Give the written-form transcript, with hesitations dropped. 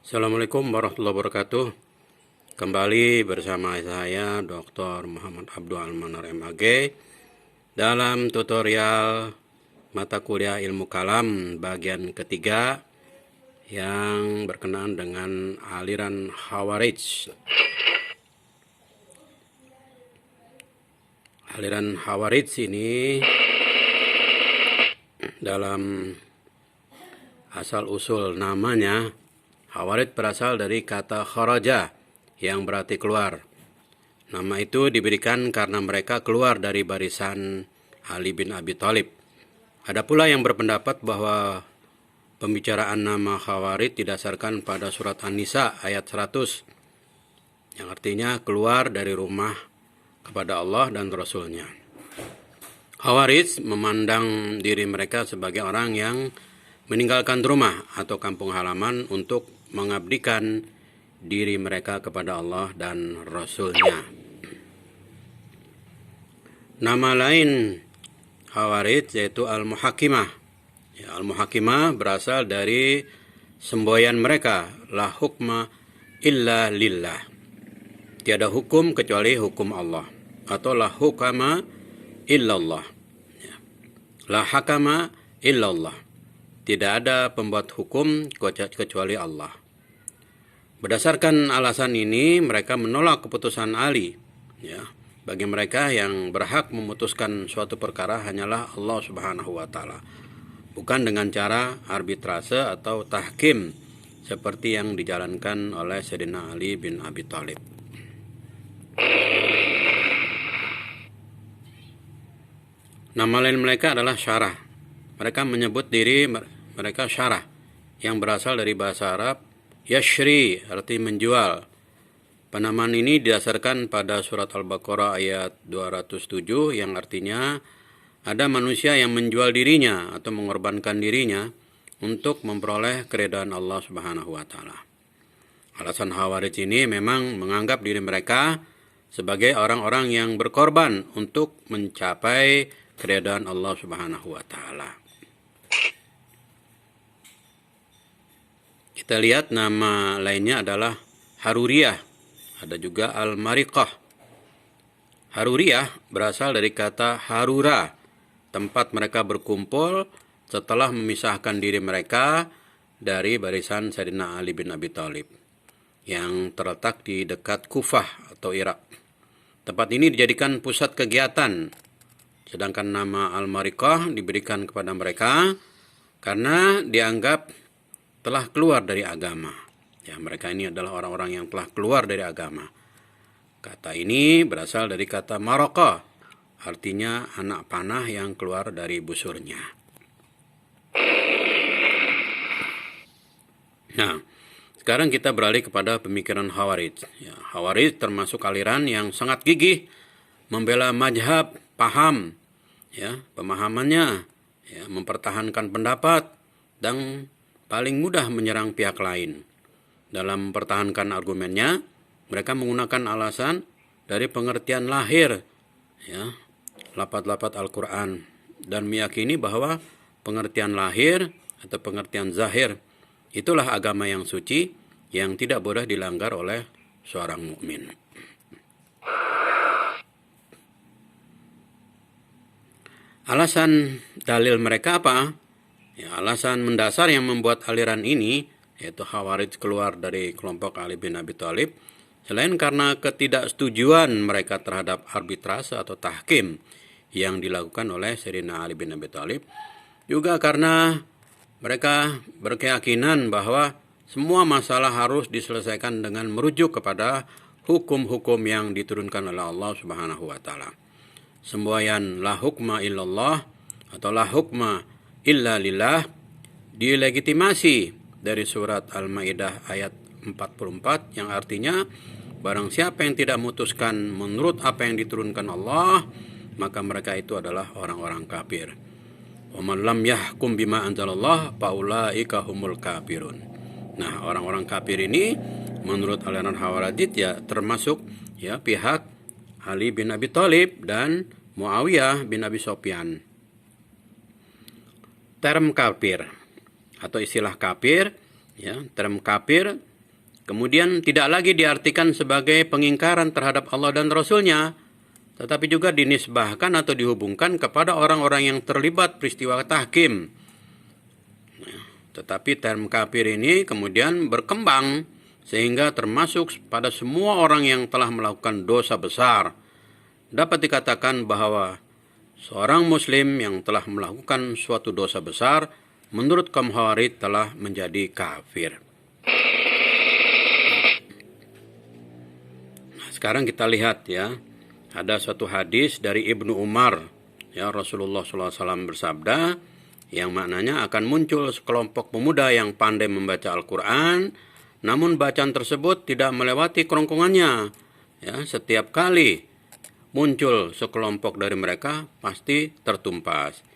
Assalamualaikum warahmatullahi wabarakatuh. Kembali bersama saya Dr. Muhammad Abdul Almanar MAG dalam tutorial mata kuliah ilmu kalam bagian ketiga yang berkenaan dengan aliran Khawarij. Aliran Khawarij ini dalam asal-usul namanya, Khawarij berasal dari kata kharaja yang berarti keluar. Nama itu diberikan karena mereka keluar dari barisan Ali bin Abi Thalib. Ada pula yang berpendapat bahwa pembicaraan nama Khawarij didasarkan pada surat An-Nisa ayat 100 yang artinya keluar dari rumah kepada Allah dan Rasul-Nya. Khawarij memandang diri mereka sebagai orang yang meninggalkan rumah atau kampung halaman untuk mengabdikan diri mereka kepada Allah dan Rasul-Nya. Nama lain Khawarij yaitu Al-Muhakimah. Al-Muhakimah berasal dari semboyan mereka, la hukma illa lillah. Tiada hukum kecuali hukum Allah, atau la hukama illallah. La hakama illallah. Tidak ada pembuat hukum kecuali Allah. Berdasarkan alasan ini, mereka menolak keputusan Ali. Bagi mereka yang berhak memutuskan suatu perkara hanyalah Allah Subhanahu wa Ta'ala, bukan dengan cara arbitrase atau tahkim seperti yang dijalankan oleh Sayyidina Ali bin Abi Thalib. Nama lain mereka adalah Syarah. Mereka menyebut diri mereka Syarah, yang berasal dari bahasa Arab yashri, arti menjual. Penamaan ini didasarkan pada surat Al-Baqarah ayat 207 yang artinya ada manusia yang menjual dirinya atau mengorbankan dirinya untuk memperoleh keridhaan Allah Subhanahu wa Ta'ala. Alasan Khawarij ini memang menganggap diri mereka sebagai orang-orang yang berkorban untuk mencapai keridhaan Allah Subhanahu wa Ta'ala. Kita lihat nama lainnya adalah Haruriyah. Ada juga Al-Mariqah. Haruriyah berasal dari kata harura, tempat mereka berkumpul setelah memisahkan diri mereka dari barisan Sayyidina Ali bin Abi Thalib yang terletak di dekat Kufah atau Irak. Tempat ini dijadikan pusat kegiatan, sedangkan nama Al-Mariqah diberikan kepada mereka karena dianggap telah keluar dari agama. Mereka ini adalah orang-orang yang telah keluar dari agama. Kata ini berasal dari kata maraka, artinya anak panah yang keluar dari busurnya. Nah, sekarang kita beralih kepada pemikiran Khawarij. Khawarij termasuk aliran yang sangat gigih membela mazhab, paham, pemahamannya, mempertahankan pendapat, dan paling mudah menyerang pihak lain. Dalam mempertahankan argumennya, mereka menggunakan alasan dari pengertian lahir, lafaz-lafaz Al-Quran, dan meyakini bahwa pengertian lahir atau pengertian zahir itulah agama yang suci yang tidak boleh dilanggar oleh seorang mukmin. Alasan dalil mereka apa? Alasan mendasar yang membuat aliran ini, yaitu Khawarij keluar dari kelompok Ali bin Abi Thalib, selain karena ketidaksetujuan mereka terhadap arbitrase atau tahkim yang dilakukan oleh Sayyidina Ali bin Abi Thalib, juga karena mereka berkeyakinan bahwa semua masalah harus diselesaikan dengan merujuk kepada hukum-hukum yang diturunkan oleh Allah Subhanahu wa Ta'ala. Semboyan la hukma illallah atau la hukma illa lillah dilegitimasi dari surat Al-Maidah ayat 44 yang artinya barang siapa yang tidak memutuskan menurut apa yang diturunkan Allah, maka mereka itu adalah orang-orang kafir. Wa man lam yahkum bima anzalallah faulaika humul kafirun. Nah, orang-orang kafir ini menurut aliran Khawarij termasuk pihak Ali bin Abi Thalib dan Muawiyah bin Abi Sufyan. Term kafir atau istilah kafir, term kafir kemudian tidak lagi diartikan sebagai pengingkaran terhadap Allah dan Rasul-Nya, tetapi juga dinisbahkan atau dihubungkan kepada orang-orang yang terlibat peristiwa tahkim. Tetapi term kafir ini kemudian berkembang sehingga termasuk pada semua orang yang telah melakukan dosa besar. Dapat dikatakan bahwa seorang muslim yang telah melakukan suatu dosa besar menurut kaum Khawarij telah menjadi kafir. Nah, sekarang kita lihat ya, ada suatu hadis dari Ibnu Umar. Ya, Rasulullah SAW bersabda, yang maknanya akan muncul sekelompok pemuda yang pandai membaca Al-Quran, namun bacaan tersebut tidak melewati kerongkongannya. Ya, setiap kali muncul sekelompok dari mereka pasti tertumpas.